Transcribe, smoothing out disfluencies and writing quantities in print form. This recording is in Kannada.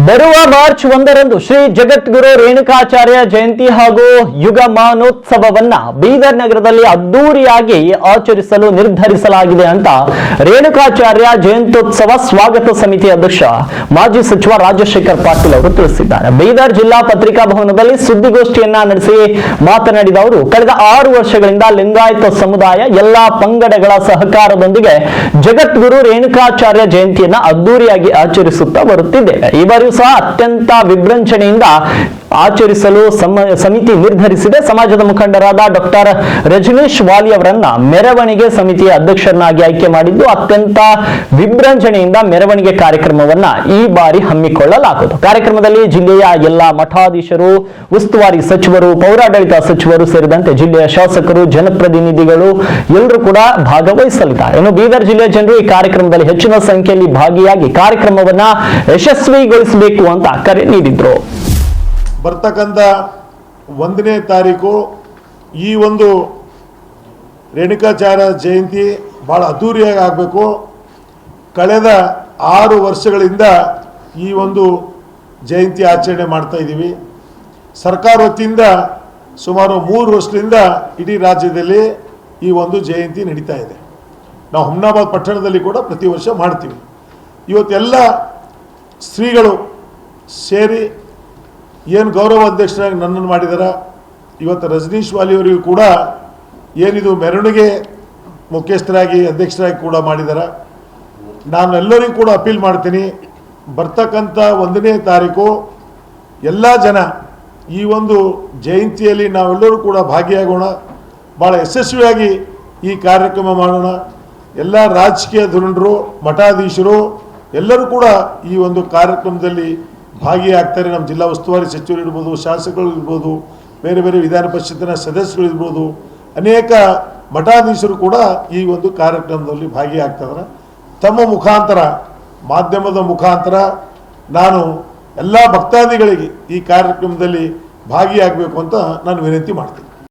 ಬರುವ ಮಾರ್ಚ್ 1ರಂದು ಶ್ರೀ ಜಗದ್ಗುರು ರೇಣುಕಾಚಾರ್ಯ ಜಯಂತಿ ಹಾಗೂ ಯುಗಮಾನೋತ್ಸವವನ್ನ ಬೀದರ್ ನಗರದಲ್ಲಿ ಅದ್ದೂರಿಯಾಗಿ ಆಚರಿಸಲು ನಿರ್ಧರಿಸಲಾಗಿದೆ ಅಂತ ರೇಣುಕಾಚಾರ್ಯ ಜಯಂತ್ಯೋತ್ಸವ ಸ್ವಾಗತ ಸಮಿತಿ ಅಧ್ಯಕ್ಷ ಮಾಜಿ ಸಚಿವ ರಾಜಶೇಖರ್ ಪಾಟೀಲ್ ಅವರು ತಿಳಿಸಿದ್ದಾರೆ. ಬೀದರ್ ಜಿಲ್ಲಾ ಪತ್ರಿಕಾ ಭವನದಲ್ಲಿ ಸುದ್ದಿಗೋಷ್ಠಿಯನ್ನ ನಡೆಸಿ ಮಾತನಾಡಿದ ಅವರು, ಕಳೆದ 6 ವರ್ಷಗಳಿಂದ ಲಿಂಗಾಯತ ಸಮುದಾಯ ಎಲ್ಲಾ ಪಂಗಡಗಳ ಸಹಕಾರದೊಂದಿಗೆ ಜಗದ್ಗುರು ರೇಣುಕಾಚಾರ್ಯ ಜಯಂತಿಯನ್ನ ಅದ್ದೂರಿಯಾಗಿ ಆಚರಿಸುತ್ತಾ ಬರುತ್ತಿದೆ. ಈ ಬಾರಿಯೂ ಸಹ ಅತ್ಯಂತ ವಿಜೃಂಭಣೆಯಿಂದ ಆಚರಿಸಲು ಸಮಿತಿ ನಿರ್ಧರಿಸಿದೆ. ಸಮಾಜದ ಮುಖಂಡರಾದ ಡಾಕ್ಟರ್ ರಜನೀಶ್ ವಾಲಿ ಅವರನ್ನ ಮೆರವಣಿಗೆ ಸಮಿತಿಯ ಅಧ್ಯಕ್ಷರನ್ನಾಗಿ ಆಯ್ಕೆ ಮಾಡಿದ್ದು, ಅತ್ಯಂತ ವಿಜೃಂಭಣೆಯಿಂದ ಮೆರವಣಿಗೆ ಕಾರ್ಯಕ್ರಮವನ್ನ ಈ ಬಾರಿ ಹಮ್ಮಿಕೊಳ್ಳಲಾಗುವುದು. ಕಾರ್ಯಕ್ರಮದಲ್ಲಿ ಜಿಲ್ಲೆಯ ಎಲ್ಲಾ ಮಠಾಧೀಶರು, ಉಸ್ತುವಾರಿ ಸಚಿವರು, ಪೌರಾಡಳಿತ ಸಚಿವರು ಸೇರಿದಂತೆ ಜಿಲ್ಲೆಯ ಶಾಸಕರು, ಜನಪ್ರತಿನಿಧಿಗಳು ಎಲ್ಲರೂ ಕೂಡ ಭಾಗವಹಿಸಲಿದ್ದಾರೆ. ಇನ್ನು ಬೀದರ್ ಜಿಲ್ಲೆಯ ಜನರು ಈ ಕಾರ್ಯಕ್ರಮದಲ್ಲಿ ಹೆಚ್ಚಿನ ಸಂಖ್ಯೆಯಲ್ಲಿ ಭಾಗಿಯಾಗಿ ಕಾರ್ಯಕ್ರಮವನ್ನ ಯಶಸ್ವಿಗೊಳಿಸಬೇಕು ಅಂತ ಕರೆ ನೀಡಿದ್ರು. ಬರ್ತಕ್ಕಂಥ 1ನೇ ತಾರೀಕು ಈ ಒಂದು ರೇಣುಕಾಚಾರ್ಯ ಜಯಂತಿ ಭಾಳ ಅದ್ದೂರಿಯಾಗಿ ಆಗಬೇಕು. ಕಳೆದ 6 ವರ್ಷಗಳಿಂದ ಈ ಒಂದು ಜಯಂತಿ ಆಚರಣೆ ಮಾಡ್ತಾ ಇದ್ದೀವಿ. ಸರ್ಕಾರ ವತಿಯಿಂದ ಸುಮಾರು 3 ವರ್ಷದಿಂದ ಇಡೀ ರಾಜ್ಯದಲ್ಲಿ ಈ ಒಂದು ಜಯಂತಿ ನಡೀತಾ ಇದೆ. ನಾವು ಹುಮ್ನಾಬಾದ್ ಪಟ್ಟಣದಲ್ಲಿ ಕೂಡ ಪ್ರತಿ ವರ್ಷ ಮಾಡ್ತೀವಿ. ಇವತ್ತೆಲ್ಲ ಶ್ರೀಗಳು ಸೇರಿ ಏನು ಗೌರವ ಅಧ್ಯಕ್ಷರಾಗಿ ನನ್ನನ್ನು ಮಾಡಿದಾರ, ಇವತ್ತು ರಜನೀಶ್ ವಾಲಿಯವರಿಗೂ ಕೂಡ ಏನಿದು ಮೆರವಣಿಗೆ ಮುಖ್ಯಸ್ಥರಾಗಿ ಅಧ್ಯಕ್ಷರಾಗಿ ಕೂಡ ಮಾಡಿದಾರ. ನಾನು ಎಲ್ಲರಿಗೂ ಕೂಡ ಅಪೀಲ್ ಮಾಡ್ತೀನಿ, ಬರ್ತಕ್ಕಂಥ 1ನೇ ತಾರೀಕು ಎಲ್ಲ ಜನ ಈ ಒಂದು ಜಯಂತಿಯಲ್ಲಿ ನಾವೆಲ್ಲರೂ ಕೂಡ ಭಾಗಿಯಾಗೋಣ, ಭಾಳ ಯಶಸ್ವಿಯಾಗಿ ಈ ಕಾರ್ಯಕ್ರಮ ಮಾಡೋಣ. ಎಲ್ಲ ರಾಜಕೀಯ ಧುರೀಣರು, ಮಠಾಧೀಶರು ಎಲ್ಲರೂ ಕೂಡ ಈ ಒಂದು ಕಾರ್ಯಕ್ರಮದಲ್ಲಿ ಭಾಗಿಯಾಗ್ತಾರೆ. ನಮ್ಮ ಜಿಲ್ಲಾ ಉಸ್ತುವಾರಿ ಸಚಿವರು ಇರ್ಬೋದು, ಶಾಸಕರು ಇರ್ಬೋದು, ಬೇರೆ ಬೇರೆ ವಿಧಾನ ಪರಿಷತ್ತಿನ ಸದಸ್ಯರು ಇರ್ಬೋದು, ಅನೇಕ ಮಠಾಧೀಶರು ಕೂಡ ಈ ಒಂದು ಕಾರ್ಯಕ್ರಮದಲ್ಲಿ ಭಾಗಿಯಾಗ್ತಿದ್ದಾರೆ. ತಮ್ಮ ಮುಖಾಂತರ, ಮಾಧ್ಯಮದ ಮುಖಾಂತರ ನಾನು ಎಲ್ಲ ಭಕ್ತಾದಿಗಳಿಗೆ ಈ ಕಾರ್ಯಕ್ರಮದಲ್ಲಿ ಭಾಗಿಯಾಗಬೇಕು ಅಂತ ನಾನು ವಿನಂತಿ ಮಾಡ್ತೀನಿ.